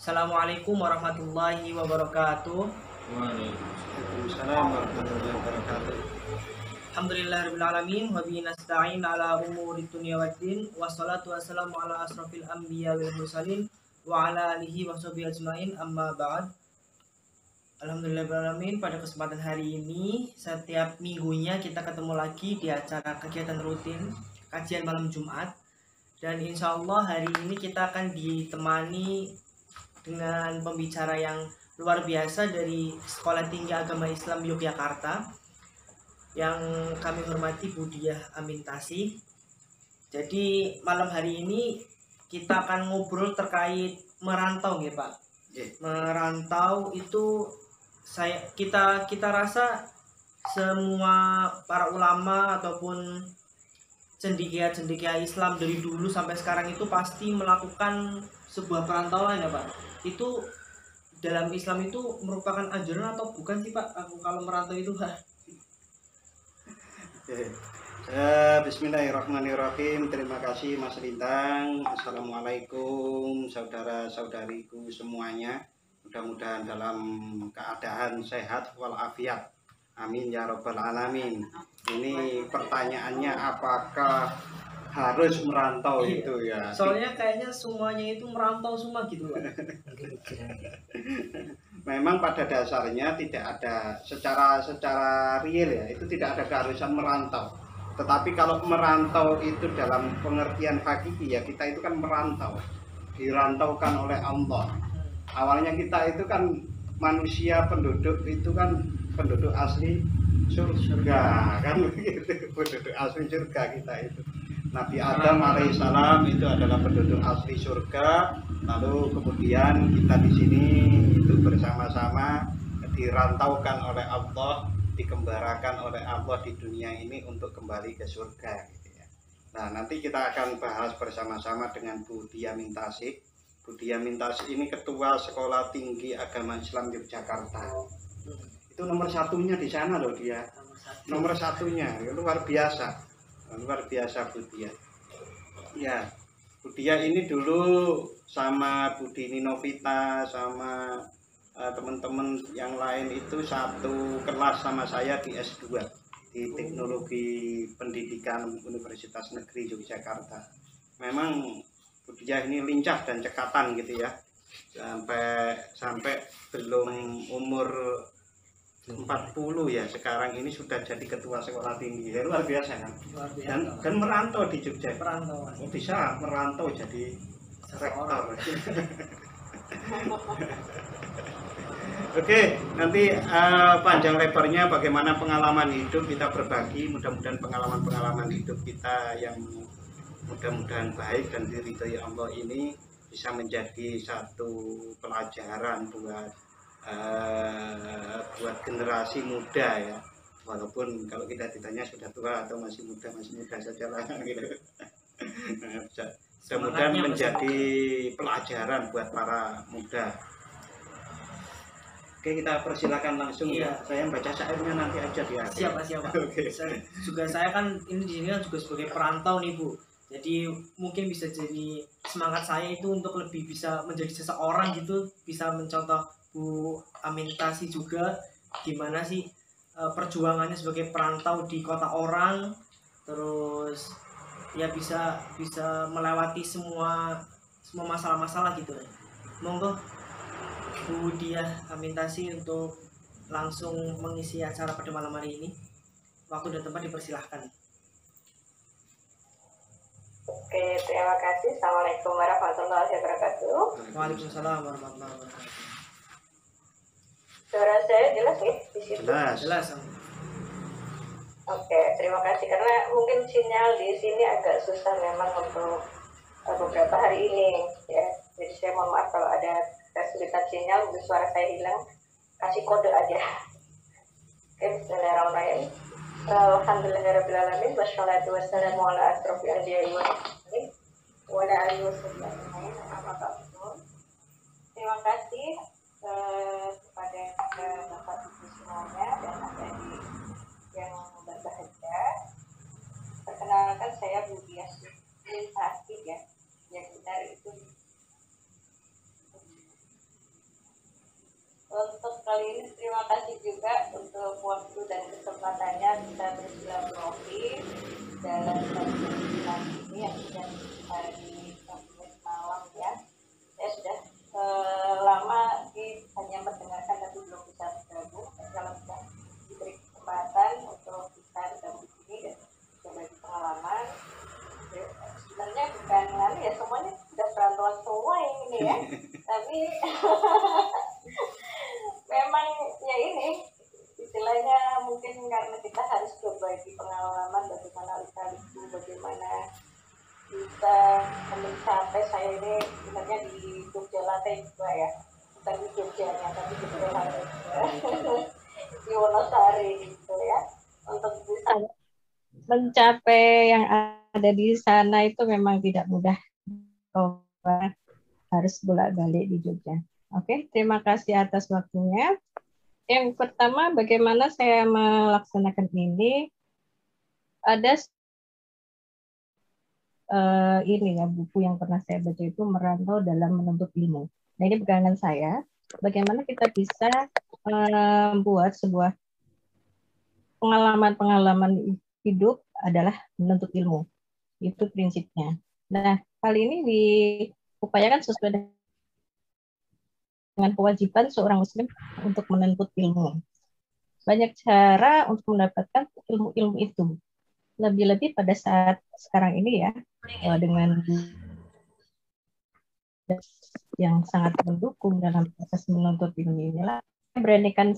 Assalamualaikum warahmatullahi wabarakatuh. Waalaikumsalam warahmatullahi wabarakatuh. Alhamdulillahirabbil alamin wa bihi nasta'in ala umuri dunya waddin. Wassalatu wassalamu ala asrofil anbiya wal mursalin wa ala alihi wa sahbihi ajmain, amma ba'd. Alhamdulillahirabbil alamin, pada kesempatan hari ini setiap minggunya kita ketemu lagi di acara kegiatan rutin kajian malam Jumat. Dan insya Allah hari ini kita akan ditemani dengan pembicara yang luar biasa dari Sekolah Tinggi Agama Islam Yogyakarta yang kami hormati Bu Diah Amintasih. Jadi malam hari ini kita akan ngobrol terkait merantau ya Pak. Merantau itu kita rasa semua para ulama ataupun cendekia Islam dari dulu sampai sekarang itu pasti melakukan sebuah perantauan ya Pak. Itu dalam Islam itu merupakan anjuran atau bukan sih Pak? Aku kalau merantau itu Bismillahirrahmanirrahim. Terima kasih Mas Lintang. Assalamualaikum saudara-saudariku semuanya. Mudah-mudahan dalam keadaan sehat walafiat. Amin ya robbal alamin. Ini pertanyaannya apakah harus merantau itu ya? Soalnya kayaknya semuanya itu merantau semua gitu Pak. Memang pada dasarnya tidak ada secara real ya, itu tidak ada keharusan merantau. Tetapi kalau merantau itu dalam pengertian hakiki ya, kita itu kan merantau, dirantaukan oleh Allah. Awalnya kita itu kan manusia penduduk itu kan penduduk asli surga kan begitu, penduduk asli surga kita itu. Nabi Adam alaihissalam itu adalah penduduk asli surga, lalu kemudian kita di sini itu bersama-sama dirantaukan oleh Allah, dikembarakan oleh Allah di dunia ini untuk kembali ke surga gitu ya. Nah, nanti kita akan bahas bersama-sama dengan Bu Diah Amintasih. Bu Diah Amintasih ini Ketua Sekolah Tinggi Agama Islam Yogyakarta. Itu nomor satunya di sana loh dia. Nomor satunya, luar biasa. Luar biasa Bu Diah. Ya, Bu Diah ini dulu sama Bu Dini Novita sama teman-teman yang lain itu satu kelas sama saya di S2 di Teknologi Pendidikan Universitas Negeri Yogyakarta. Memang Bu Diah ini lincah dan cekatan gitu ya. Sampai belum umur 40 ya, sekarang ini sudah jadi ketua sekolah tinggi ya, luar biasa kan. Dan merantau di Jogja, bisa merantau jadi rektor. Oke, nanti panjang lebarnya bagaimana pengalaman hidup kita berbagi, mudah-mudahan pengalaman hidup kita yang mudah-mudahan baik dan diridhoi Allah ini bisa menjadi satu pelajaran buat generasi muda ya, walaupun kalau kita ditanya sudah tua atau masih muda saja lah gitu. Mudah-mudahan menjadi pelajaran buat para muda. Oke, kita persilakan langsung ya. Saya baca syairnya nanti aja di akhir. Siapa. Oke. Juga saya kan ini di sini kan juga sebagai perantau nih Bu. Jadi mungkin bisa jadi semangat saya itu untuk lebih bisa menjadi seseorang gitu, bisa mencontoh Bu Amintasih juga gimana sih perjuangannya sebagai perantau di kota orang, terus ya bisa melewati semua masalah-masalah gitu. Monggo Bu Diah Amintasih untuk langsung mengisi acara pada malam hari ini. Waktu dan tempat dipersilahkan. Oke, terima kasih. Assalamualaikum warahmatullahi wabarakatuh. Waalaikumsalam warahmatullahi wabarakatuh. Suara saya jelas nih di situ? Jelas. Oke, terima kasih karena mungkin sinyal di sini agak susah memang untuk beberapa hari ini ya. Jadi saya mohon maaf kalau ada kesulitan sinyal, suara saya hilang, kasih kode aja. Oke, bismillahirrahmanirrahim. Alhamdulillahirabbil alamin wassalatu wassalamu ala asrofil anbiya'i wal mursalin wa ala alihi wasallam. Terima kasih kepada Bapak Ibu semuanya dan adik-adik yang berbahagia. Perkenalkan saya Bu Diah Amintasih ya. Yang benar itu kali ini terima kasih juga untuk waktu dan kesempatannya kita bersilaturahmi dalam pertemuan ini yang sudah hari Kamis malam ya. Saya sudah lama hanya mendengarkan tapi belum bisa bergabung. Kalau sudah diberi kesempatan untuk bisa bergabung di sini dan berbagi pengalaman, sebenarnya bukan ya, semuanya sudah perantauan semua ini ya. Tapi memang ya ini istilahnya mungkin karena kita harus berbagi pengalaman bagaimana lika-liku, bagaimana bisa mencapai. Saya ini sebenarnya di Jogja Latte juga ya, bukan di Jogjanya tapi di Jogja Latte di Wonosari gitu ya, untuk bisa mencapai yang ada di sana itu memang tidak mudah. Harus bolak-balik di Jogja. Oke, terima kasih atas waktunya. Yang pertama, bagaimana saya melaksanakan ini? Ada ini ya, buku yang pernah saya baca itu Merantau dalam Menuntut Ilmu. Nah, ini pegangan saya. Bagaimana kita bisa membuat sebuah pengalaman-pengalaman hidup adalah menuntut ilmu. Itu prinsipnya. Nah, hal ini diupayakan sesuai dengan kewajiban seorang muslim untuk menuntut ilmu. Banyak cara untuk mendapatkan ilmu-ilmu itu. Lebih-lebih pada saat sekarang ini ya, dengan yang sangat mendukung dalam proses menuntut ilmu inilah, beranikan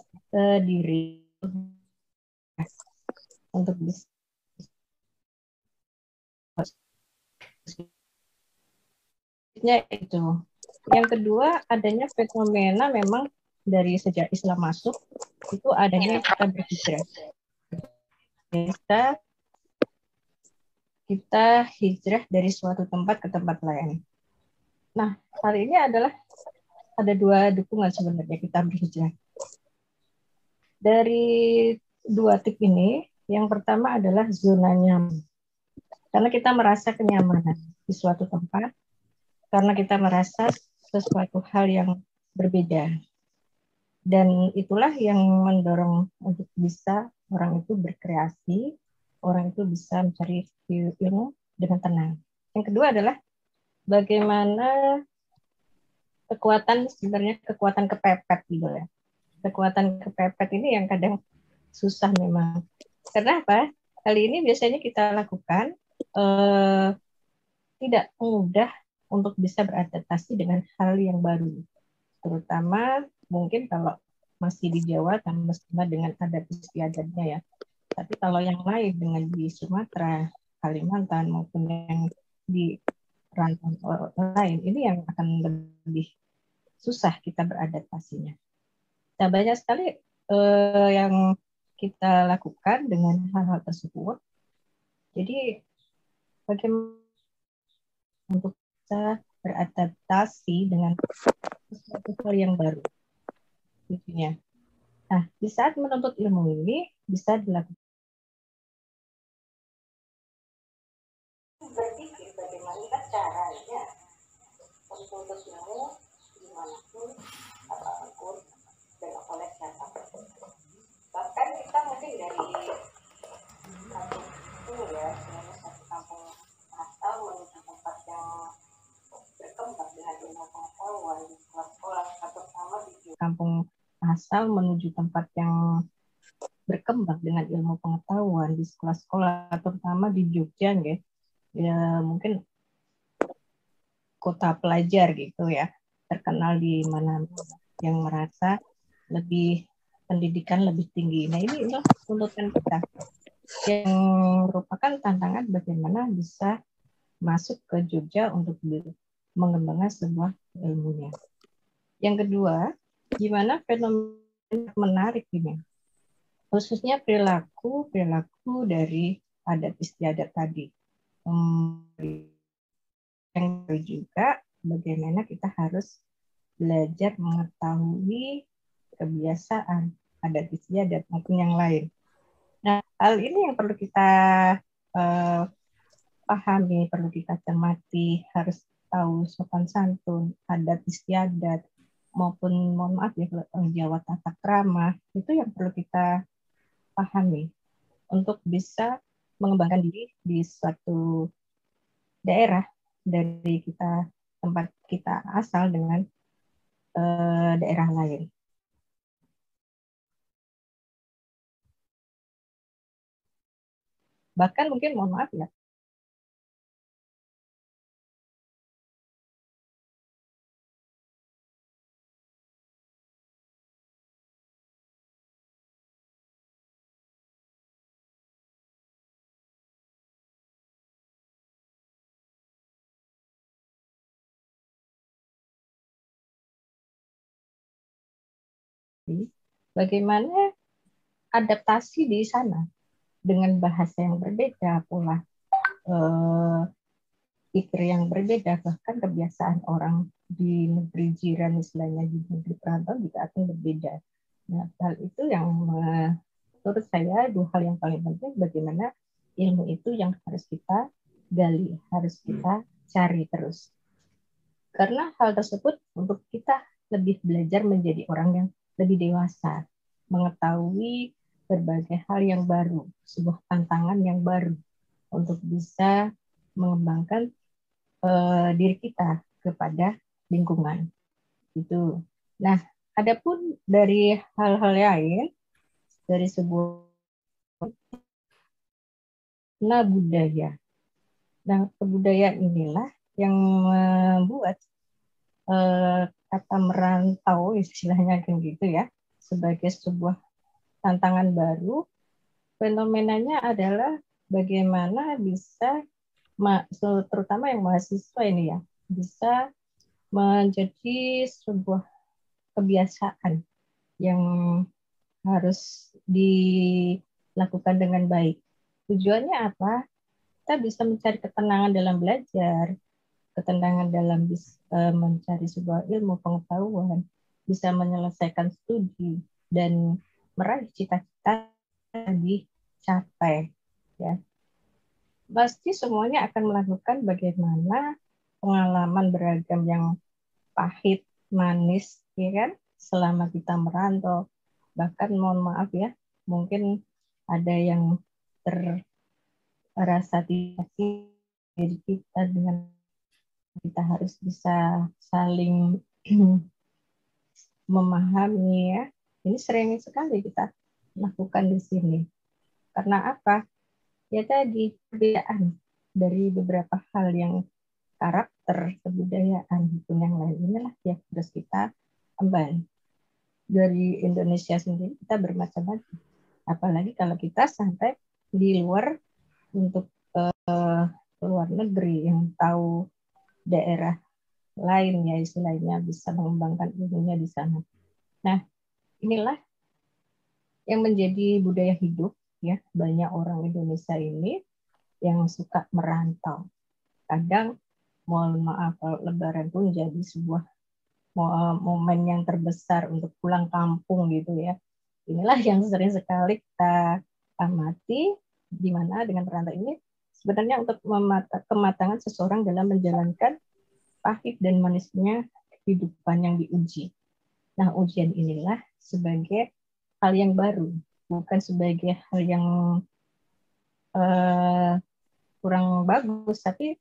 diri untuk bisa itu. Yang kedua, adanya fenomena memang dari sejak Islam masuk itu adanya kita berhijrah. Kita hijrah dari suatu tempat ke tempat lain. Nah, hal ini adalah ada dua dukungan sebenarnya kita berhijrah. Dari dua tip ini, yang pertama adalah zona nyaman. Karena kita merasa kenyamanan di suatu tempat, karena kita merasa sesuatu hal yang berbeda. Dan itulah yang mendorong untuk bisa orang itu berkreasi, orang itu bisa mencari ilmu dengan tenang. Yang kedua adalah bagaimana sebenarnya kekuatan kepepet gitu ya. Kekuatan kepepet ini yang kadang susah memang. Karena apa? Kali ini biasanya kita lakukan tidak mudah untuk bisa beradaptasi dengan hal yang baru. Terutama mungkin kalau masih di Jawa kan mestinya dengan adat istiadatnya ya. Tapi kalau yang lain dengan di Sumatera, Kalimantan maupun yang di rantau lain, ini yang akan lebih susah kita beradaptasinya. Nah, banyak sekali yang kita lakukan dengan hal-hal tersebut. Jadi bagaimana untuk bisa beradaptasi dengan sesuatu hal yang baru. Intinya. Nah, di saat menuntut ilmu ini bisa dilakukan. Berpikir bagaimana caranya menuntut ilmu dimanapun, apapun, dan oleh siapapun. Bahkan kita mungkin dari kampung itu ya, satu kampung asal menuju tempat yang berkembang dengan ilmu pengetahuan di sekolah-sekolah, terutama di kampung asal menuju tempat yang berkembang dengan ilmu pengetahuan di sekolah-sekolah, terutama di Jogja, ya mungkin kota pelajar gitu ya, terkenal di mana yang merasa lebih pendidikan lebih tinggi. Nah, ini tuntutan kita yang merupakan tantangan bagaimana bisa masuk ke Jogja untuk mengembangkan sebuah ilmunya. Yang kedua, gimana fenomena menarik ini, khususnya perilaku dari adat istiadat tadi. Yang juga bagaimana kita harus belajar mengetahui kebiasaan adat istiadat maupun yang lain. Nah, hal ini yang perlu kita pahami, perlu kita cermati, harus tahu sopan santun, adat istiadat, maupun mohon maaf ya kalau orang Jawa tata krama itu yang perlu kita pahami untuk bisa mengembangkan diri di suatu daerah dari kita tempat kita asal dengan daerah lain. Bahkan mungkin mohon maaf ya, bagaimana adaptasi di sana dengan bahasa yang berbeda, pola pikir yang berbeda, bahkan kebiasaan orang di negeri jiran istilahnya di negeri perantau juga akan berbeda. Nah, hal itu yang menurut saya dua hal yang paling penting, bagaimana ilmu itu yang harus kita gali, harus kita cari terus. Karena hal tersebut untuk kita lebih belajar menjadi orang yang lebih dewasa, mengetahui berbagai hal yang baru, sebuah tantangan yang baru untuk bisa mengembangkan diri kita kepada lingkungan. Itu. Nah, adapun dari hal-hal lain, dari sebuah budaya. Nah, kebudayaan inilah yang membuat kata merantau istilahnya kan gitu ya, sebagai sebuah tantangan baru. Fenomenanya adalah bagaimana bisa terutama yang mahasiswa ini ya bisa menjadi sebuah kebiasaan yang harus dilakukan dengan baik. Tujuannya apa? Kita bisa mencari ketenangan dalam belajar, ketenangan dalam mencari sebuah ilmu pengetahuan, bisa menyelesaikan studi dan meraih cita-cita yang dicapai. Ya, pasti semuanya akan melakukan bagaimana pengalaman beragam yang pahit, manis, ya kan? Selama kita merantau, bahkan mohon maaf ya, mungkin ada yang terasa tidak diri kita dengan kita harus bisa saling memahami ya. Ini sering sekali kita lakukan di sini. Karena apa? Ya tadi perbedaan dari beberapa hal yang karakter, kebudayaan, maupun yang lain inilah yang harus kita kembali. Dari Indonesia sendiri kita bermacam-macam. Apalagi kalau kita sampai di luar untuk luar negeri yang tahu daerah lain ya istilahnya bisa mengembangkan ilmunya di sana. Nah, inilah yang menjadi budaya hidup ya banyak orang Indonesia ini yang suka merantau. Kadang mohon maaf kalau Lebaran pun jadi sebuah momen yang terbesar untuk pulang kampung gitu ya. Inilah yang sering sekali kita amati di mana dengan merantau ini sebenarnya untuk kematangan seseorang dalam menjalankan pahit dan manisnya kehidupan yang diuji. Nah, ujian inilah sebagai hal yang baru, bukan sebagai hal yang kurang bagus, tapi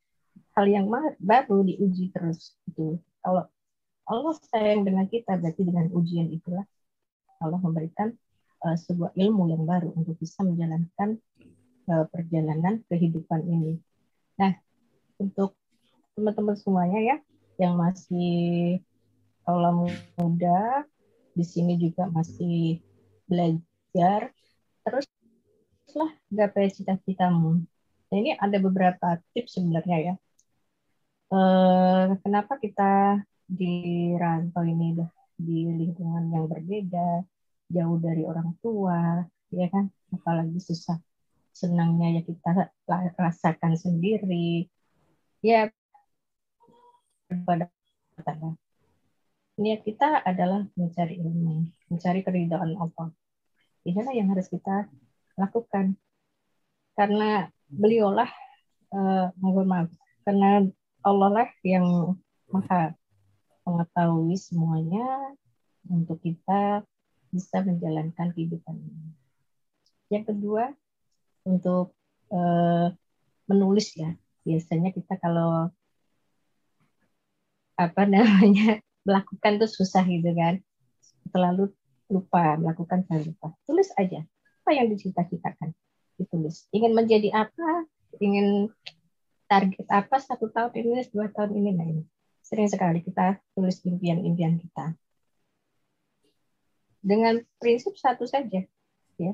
hal yang baru diuji terus. Gitu. Kalau Allah sayang dengan kita, berarti dengan ujian itulah Allah memberikan sebuah ilmu yang baru untuk bisa menjalankan perjalanan kehidupan ini. Nah, untuk teman-teman semuanya ya, yang masih kaula muda, di sini juga masih belajar, teruslah gapai cita-citamu. Nah, ini ada beberapa tips sebenarnya ya. Kenapa kita di rantau ini di lingkungan yang berbeda, jauh dari orang tua, ya kan? Apalagi susah senangnya ya kita rasakan sendiri. Ya, pada niat kita adalah mencari ilmu, mencari keridhaan Allah. Inilah yang harus kita lakukan. Karena beliaulah, mohon maaf, karena Allah lah yang maha mengetahui semuanya untuk kita bisa menjalankan kehidupan ini. Yang kedua, untuk menulis ya. Biasanya kita kalau melakukan tuh susah gitu kan. Selalu lupa, melakukan selalu lupa. Tulis aja apa yang dicita-citakan. Ditulis. Ingin menjadi apa? Ingin target apa 1 tahun ini, 2 tahun ini. Nah ini. Sering sekali kita tulis impian-impian kita. Dengan prinsip satu saja, ya.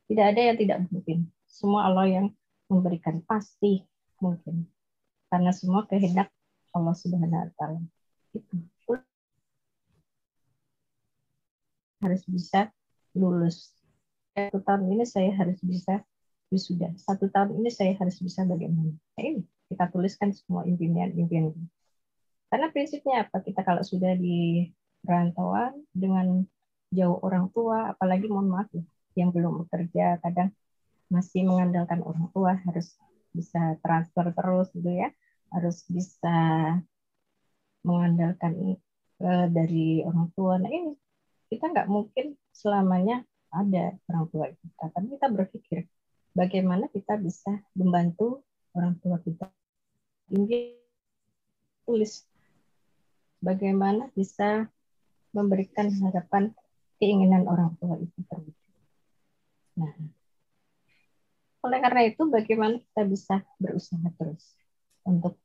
Tidak ada yang tidak mungkin. Semua Allah yang memberikan, pasti mungkin. Karena semua kehendak Allah Subhanahu wa taala. Itu harus bisa lulus. 1 tahun ini saya harus bisa wisuda. 1 tahun ini saya harus bisa bagaimana. Nah, ini kita tuliskan semua impian-impian. Karena prinsipnya apa? Kita kalau sudah di perantauan dengan jauh orang tua, apalagi mohon maaf ya, yang belum bekerja kadang masih mengandalkan orang tua, harus bisa transfer terus gitu ya, harus bisa mengandalkan dari orang tua. Nah ini kita nggak mungkin selamanya ada orang tua kita, tapi kita berpikir bagaimana kita bisa membantu orang tua kita. Ini tulis bagaimana bisa memberikan harapan keinginan orang tua itu terwujud. Nah, oleh karena itu bagaimana kita bisa berusaha terus untuk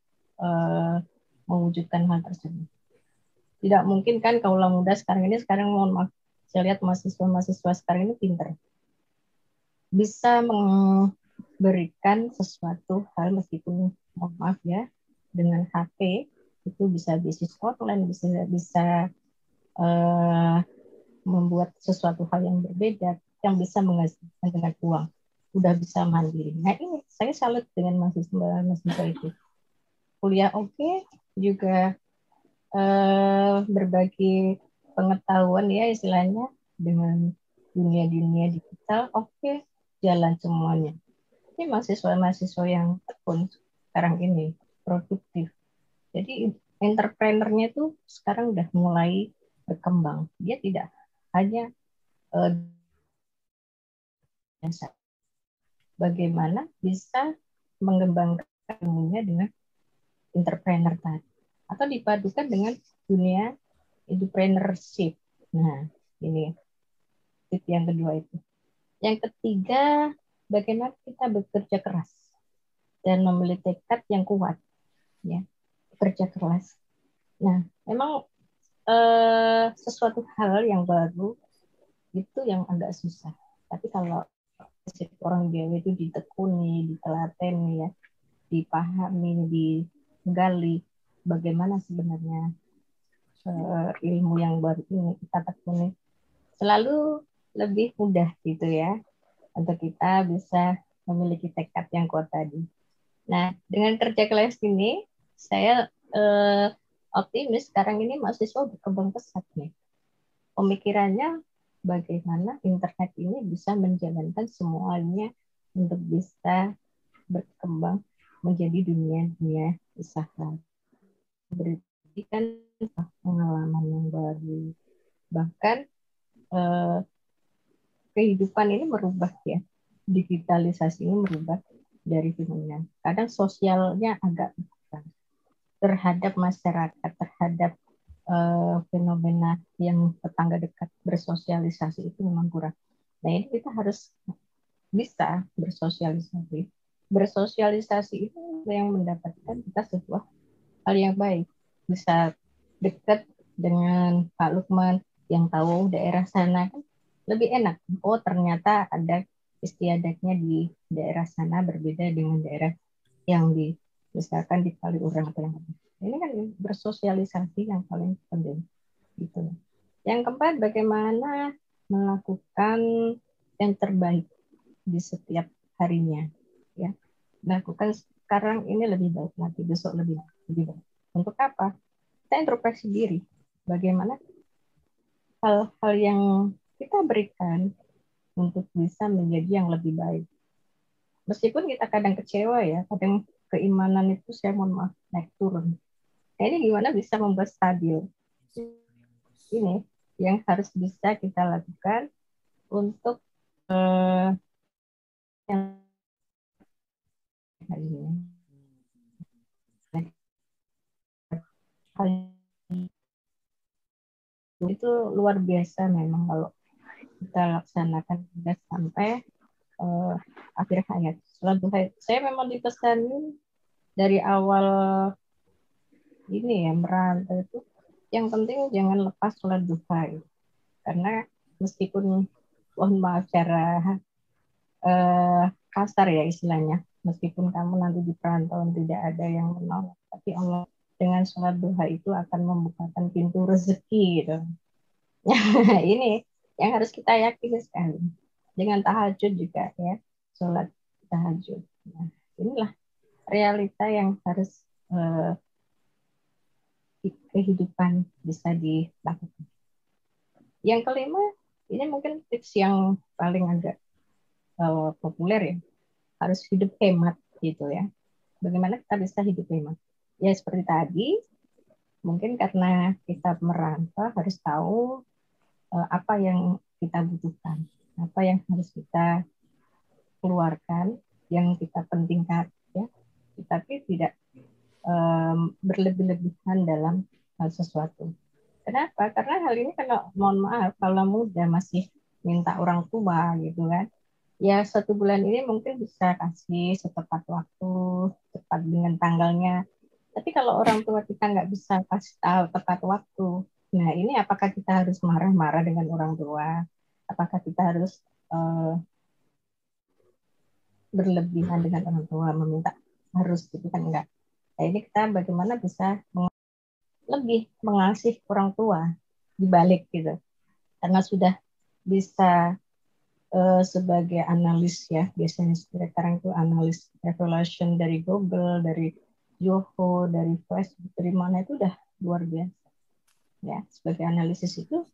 mewujudkan hal tersebut. Tidak mungkin kan kaulah muda sekarang mohon maaf, saya lihat mahasiswa sekarang ini pintar. Bisa memberikan sesuatu hal meskipun mohon maaf ya, dengan HP itu bisa bisnis online, bisa membuat sesuatu hal yang berbeda, yang bisa menghasilkan dengan uang, udah bisa mandiri. Nah ini saya salut dengan mahasiswa itu. Kuliah oke, juga berbagi pengetahuan ya istilahnya dengan dunia digital, oke, jalan semuanya. Ini mahasiswa yang tekun sekarang ini, produktif. Jadi entrepreneurnya itu sekarang udah mulai berkembang. Dia tidak hanya bagaimana bisa mengembangkan ilmunya dengan entrepreneur tadi, atau dipadukan dengan dunia entrepreneurship. Nah, ini tip yang kedua itu. Yang ketiga, bagaimana kita bekerja keras dan memiliki tekad yang kuat, ya, bekerja keras. Nah, memang sesuatu hal yang baru itu yang agak susah. Tapi kalau orang Jawa itu ditekuni, ditelateni, ya, dipahami, digali bagaimana sebenarnya ilmu yang baru ini kita tekuni, selalu lebih mudah gitu ya untuk kita bisa memiliki tekad yang kuat tadi. Nah, dengan kerja keras ini saya optimis sekarang ini mahasiswa berkembang pesat nih. Pemikirannya bagaimana internet ini bisa menjalankan semuanya untuk bisa berkembang menjadi dunia usaha. Berikan pengalaman yang baru. Bahkan kehidupan ini merubah ya. Digitalisasi ini merubah dari dunia. Kadang sosialnya agak terhadap masyarakat, terhadap fenomena yang tetangga dekat, bersosialisasi itu memang kurang. Nah ini kita harus bisa bersosialisasi. Bersosialisasi itu yang mendapatkan kita sebuah hal yang baik. Bisa dekat dengan Pak Lukman yang tahu daerah sana kan lebih enak. Oh ternyata ada istiadatnya di daerah sana berbeda dengan daerah yang di misalkan di Kaliurang atau yang lain. Ini kan bersosialisasi yang paling penting gitu. Yang keempat, bagaimana melakukan yang terbaik di setiap harinya, ya. Lakukan sekarang ini lebih baik, nanti besok lebih baik. Untuk apa? Kita introspeksi diri. Bagaimana hal-hal yang kita berikan untuk bisa menjadi yang lebih baik. Meskipun kita kadang kecewa ya, kadang keimanan itu saya mohon maaf naik turun. Nah, ini gimana bisa membuat stabil? ini yang harus bisa kita lakukan untuk yang hari ini. Hal itu luar biasa memang kalau kita laksanakan sampai akhir hayat. Sholat duha, saya memang dipesanin dari awal ini ya merantau itu, yang penting jangan lepas sholat duha. Karena meskipun mohon maaf cara kasar ya istilahnya, meskipun kamu nanti di perantauan tidak ada yang menolong, tapi Allah dengan sholat duha itu akan membukakan pintu rezeki gitu. Ini yang harus kita yakini sekali. Dengan tahajud juga ya, sholat tahajud. Nah, inilah realita yang harus kehidupan bisa dilakukan. Yang kelima, ini mungkin tips yang paling agak populer ya, harus hidup hemat gitu ya. Bagaimana kita bisa hidup hemat? Ya seperti tadi, mungkin karena kita merantau harus tahu apa yang kita butuhkan, apa yang harus kita keluarkan, yang kita pentingkan ya, tetapi tidak berlebih-lebihan dalam hal sesuatu. Kenapa? Karena hal ini kalau mohon maaf kalau muda masih minta orang tua gitu kan, ya 1 bulan ini mungkin bisa kasih setepat waktu, tepat dengan tanggalnya. Tapi kalau orang tua kita nggak bisa kasih tahu tepat waktu, nah ini apakah kita harus marah-marah dengan orang tua? Apakah kita harus berlebihan dengan orang tua, meminta harus gitu kan enggak? Nah ini kita bagaimana bisa lebih mengasihi orang tua dibalik gitu, karena sudah bisa sebagai analis ya, biasanya sekarang itu analis evaluation dari Google, dari Zoho, dari Facebook, dari mana itu udah luar biasa ya. Sebagai analisis itu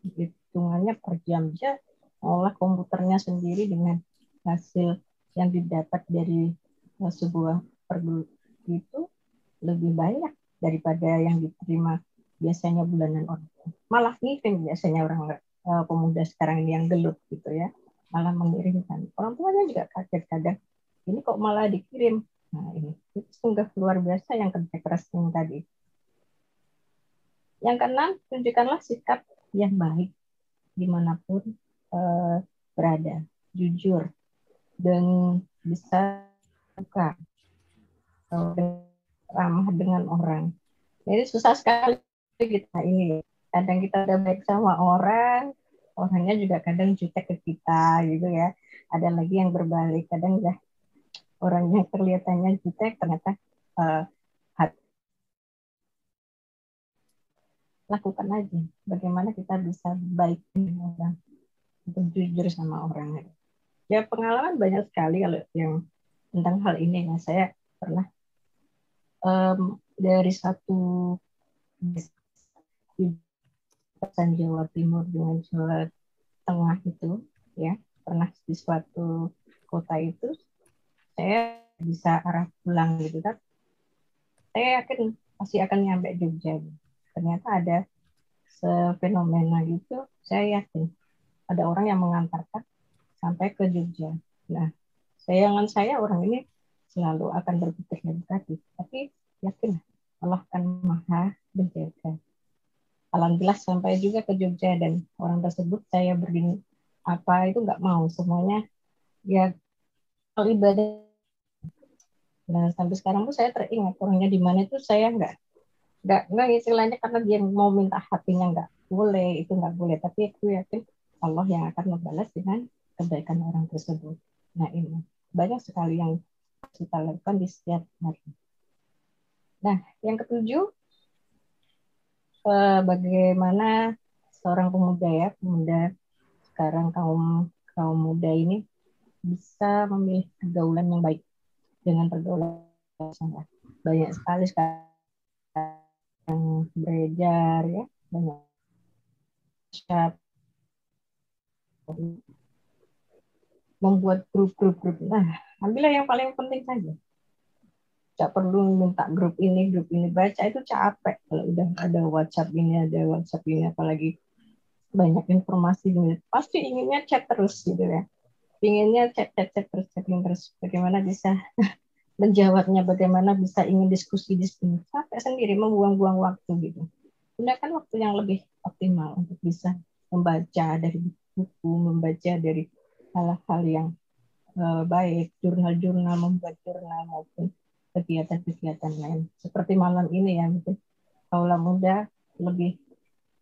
hitungannya per jam-jam, olah komputernya sendiri dengan hasil yang didapat dari sebuah pergub itu lebih banyak daripada yang diterima biasanya bulanan orang. Malah ngirim biasanya orang pemuda sekarang ini yang gelut gitu ya, malah mengirimkan. Orang tuanya juga kaget kadang, ini kok malah dikirim. Nah ini itu sungguh luar biasa yang kerja keras yang tadi. Yang keenam, tunjukkanlah sikap yang baik dimanapun berada, jujur dan bisa buka, ramah dengan orang. Jadi susah sekali kita ini. Kadang kita udah baik sama orang, orangnya juga kadang jutek ke kita gitu ya. Ada lagi yang berbalik, kadang udah orangnya kelihatannya jutek, ternyata lakukan aja. Bagaimana kita bisa baik dengan orang, untuk jujur sama orang. Ya pengalaman banyak sekali kalau yang tentang hal ini. Nah, saya pernah dari satu di Jawa Timur dengan Jawa Tengah itu, ya pernah di suatu kota itu saya bisa arah pulang gitu kan. Saya yakin pasti akan nyampe Jogja. Ternyata ada fenomena gitu. Saya yakin ada orang yang mengantarkan sampai ke Jogja. Nah, sayangan saya orang ini selalu akan berpikir negatif, tapi yakin Allah akan maha menjaga. Alhamdulillah sampai juga ke Jogja dan orang tersebut saya beri apa itu nggak mau, semuanya ya kalau ibadah. Nah sampai sekarang tuh saya teringat orangnya di mana itu, saya nggak istilahnya karena dia mau minta hatinya nggak boleh, itu nggak boleh, tapi aku yakin Allah yang akan membalas dengan kebaikan orang tersebut. Nah ini banyak sekali yang kita lakukan di setiap hari. Nah yang ketujuh, bagaimana seorang pemuda ya, pemuda sekarang, kaum muda ini bisa memilih pergaulan yang baik dengan pergaulan yang salah. Banyak sekali sekarang yang beredar ya, banyak membuat grup-grup. Nah, ambillah yang paling penting saja. Nggak perlu minta grup ini baca, itu capek kalau udah ada WhatsApp ini apalagi banyak informasi ini. Pasti inginnya chat terus gitu ya. Inginnya chat terus, chatting terus. Bagaimana bisa menjawabnya, bagaimana bisa ingin diskusi di sini. Capek sendiri, membuang-buang waktu gitu. Gunakan waktu yang lebih optimal untuk bisa membaca dari buku, membaca dari hal-hal yang baik, jurnal-jurnal, membuat jurnal maupun kegiatan-kegiatan lain. Seperti malam ini ya, mungkin kaula muda lebih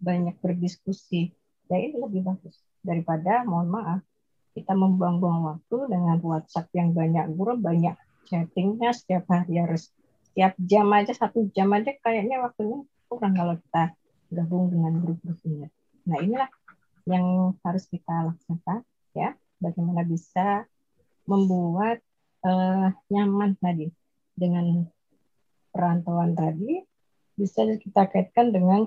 banyak berdiskusi. Ya ini lebih bagus daripada, mohon maaf, kita membuang-buang waktu dengan WhatsApp yang banyak, grup banyak chattingnya setiap hari, harus setiap jam aja, 1 jam aja kayaknya waktunya kurang kalau kita gabung dengan grup-grup ini. Nah inilah yang harus kita laksanakan ya, bagaimana bisa membuat nyaman tadi dengan perantauan tadi, bisa kita kaitkan dengan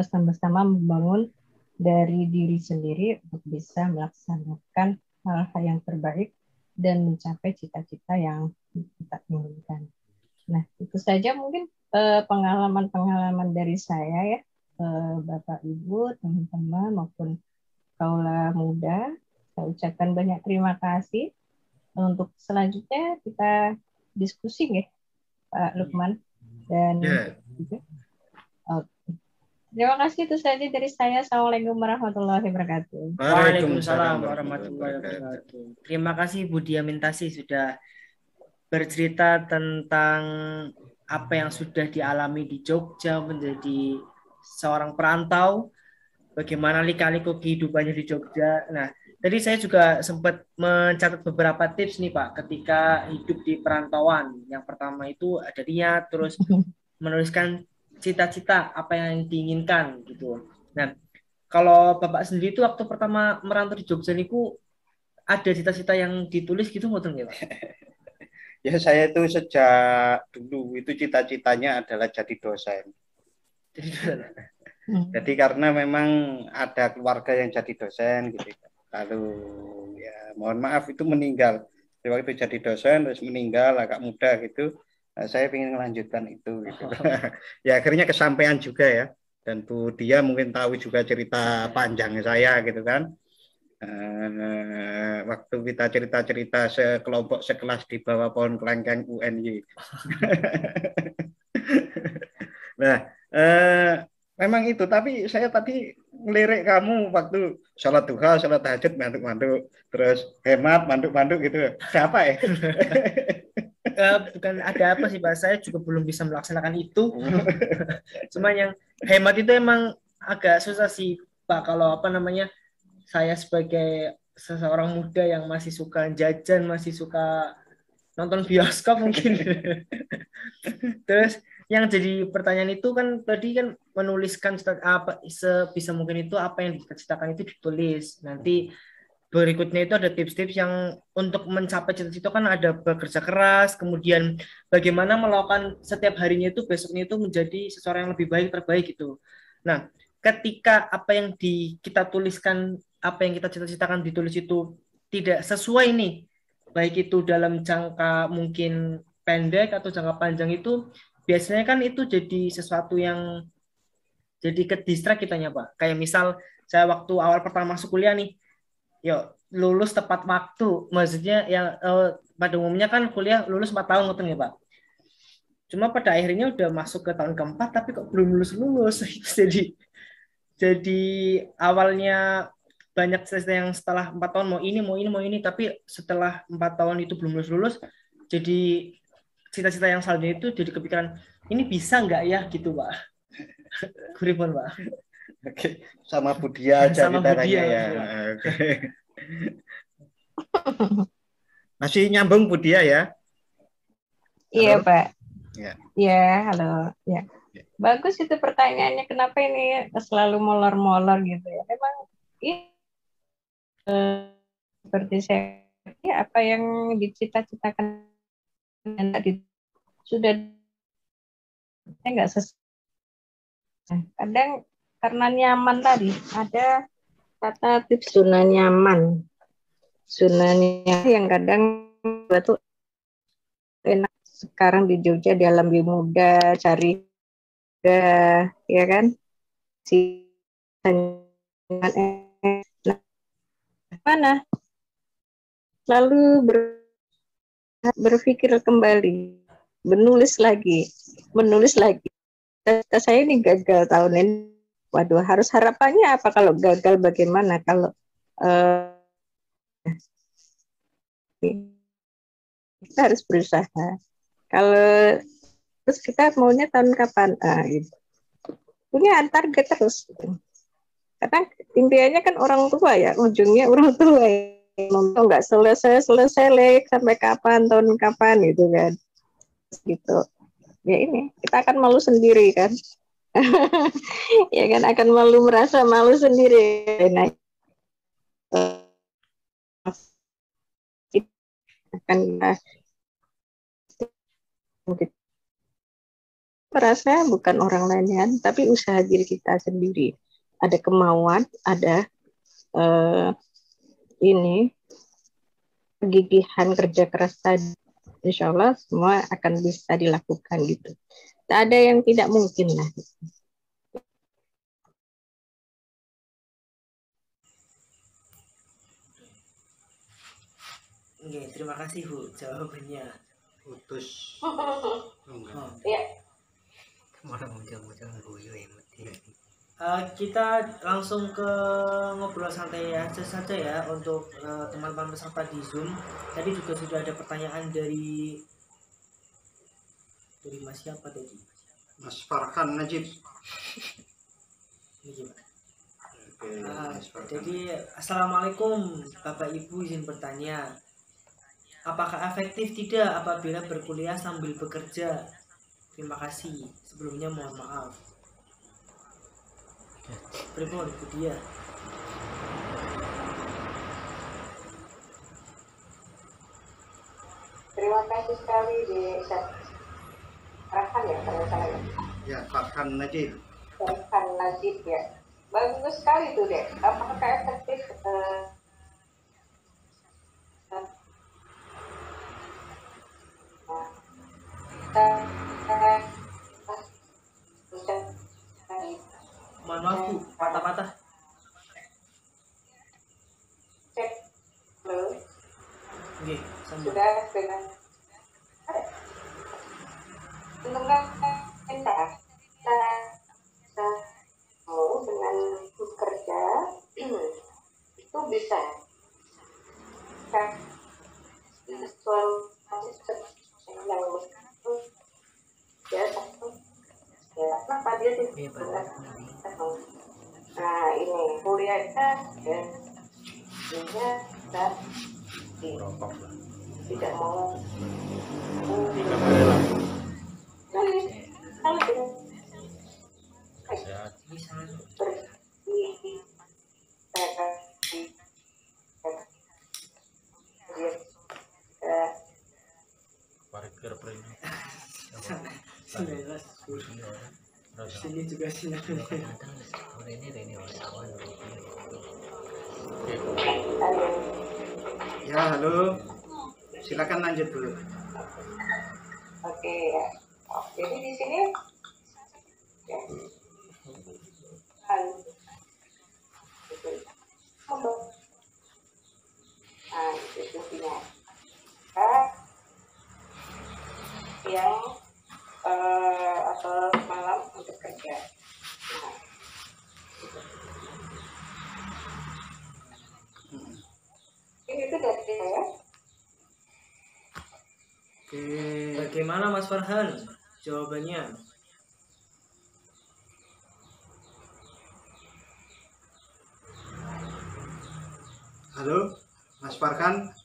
sama-sama membangun dari diri sendiri untuk bisa melaksanakan hal-hal yang terbaik dan mencapai cita-cita yang kita inginkan. Nah, itu saja mungkin pengalaman-pengalaman dari saya ya, Bapak Ibu, teman-teman maupun kaula muda. Saya ucapkan banyak terima kasih. Untuk selanjutnya kita diskusi ya, Pak Lukman dan Oke. Terima kasih, itu saja dari saya. Assalamualaikum warahmatullahi wabarakatuh. Waalaikumsalam warahmatullahi wabarakatuh. Terima kasih Bu Dia Mintasi sudah bercerita tentang apa yang sudah dialami di Jogja menjadi seorang perantau, bagaimana lika-liku kehidupannya di Jogja. Nah, tadi saya juga sempat mencatat beberapa tips nih Pak, ketika hidup di perantauan. Yang pertama itu ada niat, terus menuliskan cita-cita apa yang diinginkan gitu. Nah, kalau Bapak sendiri itu waktu pertama merantau di Jogja niku ada cita-cita yang ditulis gitu mboten nggih Pak? Ya saya itu sejak dulu itu cita-citanya adalah jadi dosen. Jadi karena memang ada keluarga yang jadi dosen gitu. Lalu ya mohon maaf itu meninggal. Waktu itu jadi dosen terus meninggal agak muda gitu. Nah, saya ingin melanjutkan itu gitu. Ya akhirnya kesampaian juga ya. Dan Bu Dia mungkin tahu juga cerita panjang saya gitu kan. Waktu kita cerita-cerita sekelompok sekelas di bawah pohon kelengkeng UNY. Nah, memang itu. Tapi saya tadi ngelirik kamu waktu sholat duha, sholat tahajud, manduk-manduk, terus hemat, manduk-manduk gitu. Siapa ya? Bukan ada apa sih Pak, saya juga belum bisa melaksanakan itu. Cuma yang hemat itu emang agak susah sih Pak, kalau apa namanya, saya sebagai seseorang muda yang masih suka jajan, masih suka nonton bioskop mungkin. Terus yang jadi pertanyaan itu kan tadi kan menuliskan apa sebisa mungkin itu apa yang dicita-citakan itu ditulis. Nanti berikutnya itu ada tips-tips yang untuk mencapai cita-cita kan ada bekerja keras, kemudian bagaimana melakukan setiap harinya itu besoknya itu menjadi seseorang yang lebih baik, terbaik gitu. Nah, ketika apa yang kita tuliskan, apa yang kita cita-citakan ditulis itu tidak sesuai nih, baik itu dalam jangka mungkin pendek atau jangka panjang, itu biasanya kan itu jadi sesuatu yang jadi ke distract kitanya Pak. Kayak misal saya waktu awal pertama masuk kuliah nih, yuk lulus tepat waktu, maksudnya yang pada umumnya kan kuliah lulus 4 tahun gitu ya Pak. Cuma pada akhirnya udah masuk ke tahun keempat tapi kok belum lulus jadi awalnya banyak yang setelah 4 tahun mau ini, tapi setelah 4 tahun itu belum lulus, jadi cita-cita yang selanjutnya itu jadi kepikiran, ini bisa nggak ya gitu Pak. Kuripun Pak. Oke, sama Bu Dia aja ditanya ya. Oke. Masih nyambung Bu Dia ya? Iya Pak. Ya. Ya, halo. Ya. Bagus itu pertanyaannya, kenapa ini selalu molor-molor gitu ya. Memang seperti saya, apa yang dicita-citakan sudah nggak sesuai. Kadang karena nyaman tadi, ada kata tips zona nyaman. Zona nyaman yang kadang itu enak sekarang di Jogja dia lebih mudah cari ya kan si mana lalu berpikir kembali menulis lagi saya ini gagal tahun ini. Waduh, harus harapannya apa kalau gagal, bagaimana kalau kita harus berusaha. Kalau terus kita maunya tahun kapan? Gitu. Punya target terus. Karena impiannya kan orang tua ya, ujungnya orang tua ya. Nggak selesai sampai kapan, tahun kapan gitu kan. Gitu. Ya ini, kita akan malu sendiri kan. Ya kan, akan merasa malu sendiri. Nah, akan merasa bukan orang lain kan, tapi usaha diri kita sendiri. Ada kemauan, ada kegigihan kerja keras tadi. Insya Allah semua akan bisa dilakukan gitu. Tak ada yang tidak mungkin lah. Oke, terima kasih Bu jawabannya. Putus. Iya. Kita langsung ke ngobrol santai saja ya untuk teman-teman peserta di Zoom. Tadi juga sudah ada pertanyaan dari Mas siapa tadi? Mas Farhan Najib. Ini gimana? Oke, Mas Farhan. Jadi Assalamualaikum Bapak Ibu, izin bertanya, apakah efektif tidak apabila berkuliah sambil bekerja? Terima kasih. Sebelumnya mohon maaf. Pripun itu dia. Terima kasih sekali di Farhan ya, kalau saya. Ya, Farhan Najib. Farhan Najib ya. Bagus sekali tuh deh. Apakah efektif? Mohon maaf Bu, patah-patah. Cek dulu. Oke, sambung. Sudah dengan dengan kita mau dengan bekerja itu bisa kan ya kenapa dia tidak nah ini kuliahnya ya dia tidak mau Sini juga sini. Ya, halo. Silakan lanjut dulu. Oke ya. Jadi di sini ya. Nah, itu intinya. Yang atau malam untuk kerja. Nah, ini itu dari saya. Oke. Bagaimana Mas Farhan? Jawabannya? Halo, Mas Farhan.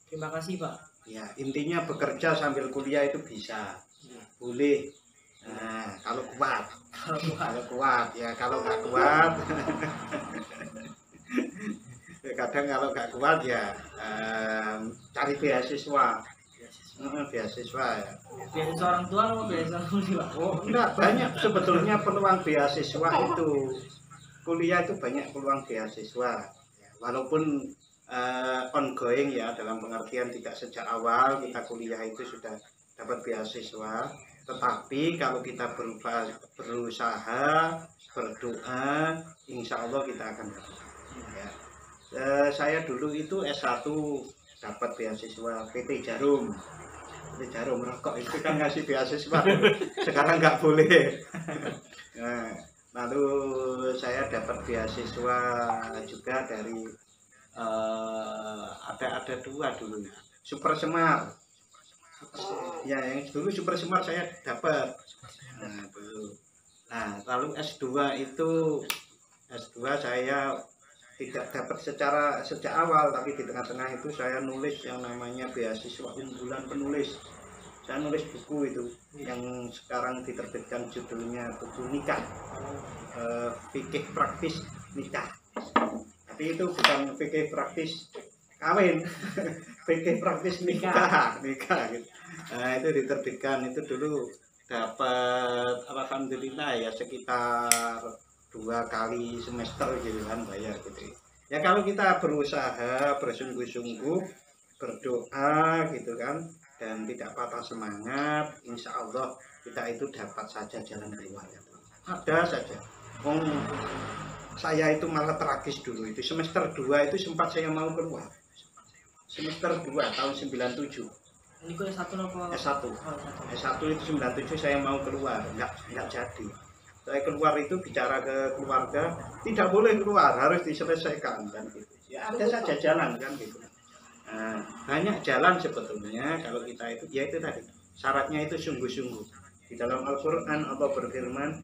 Terima kasih Pak. Ya, intinya bekerja sambil kuliah itu bisa. Boleh. Nah, kalau kuat. Kalau kuat, ya kalau nggak kuat. Kadang kalau nggak kuat ya cari beasiswa. Beasiswa ya. Beasiswa orang tua atau beasiswa Pak? Oh, enggak, banyak sebetulnya peluang beasiswa itu. Kuliah itu banyak peluang beasiswa. Ya, walaupun ongoing ya, dalam pengertian tidak sejak awal kita kuliah itu sudah dapat beasiswa. Tetapi kalau kita berusaha, berdoa, insya Allah kita akan dapat. Ya. Saya dulu itu S1 dapat beasiswa PT Jarum. PT Jarum rokok itu kan ngasih beasiswa, sekarang nggak boleh. Nah, lalu saya dapat beasiswa juga dari ada dua dulu, Super Semar. Ya, yang dulu Super Semar saya dapat. Nah, dulu. Nah, lalu S2 saya tidak dapat sejak awal, tapi di tengah-tengah itu saya nulis yang namanya beasiswa unggulan penulis. Saya nulis buku itu yang sekarang diterbitkan, judulnya buku nikah, fikih praktis nikah. Tapi itu bukan fikih praktis kawin, fikih praktis nikah gitu. Nah, itu diterbitkan, itu dulu dapat alhamdulillah ya sekitar 2 kali semester gitu kan bayar gitu. Ya kalau kita berusaha bersungguh-sungguh, berdoa gitu kan, dan tidak patah semangat, insya Allah kita itu dapat saja jalan keluar. Ada saja. Saya itu malah tragis dulu, itu semester 2 itu sempat saya mau keluar. Semester 2 tahun 97. Ini kok S1 apa? S1. S1 itu 97 saya mau keluar, enggak jadi. Saya keluar itu bicara ke keluarga, tidak boleh keluar, harus diselesaikan kan gitu. Ya ada saja jalan kan gitu. Nah, banyak jalan sebetulnya kalau kita itu, ya itu tadi syaratnya itu sungguh-sungguh. Di dalam Al-Quran Allah berfirman,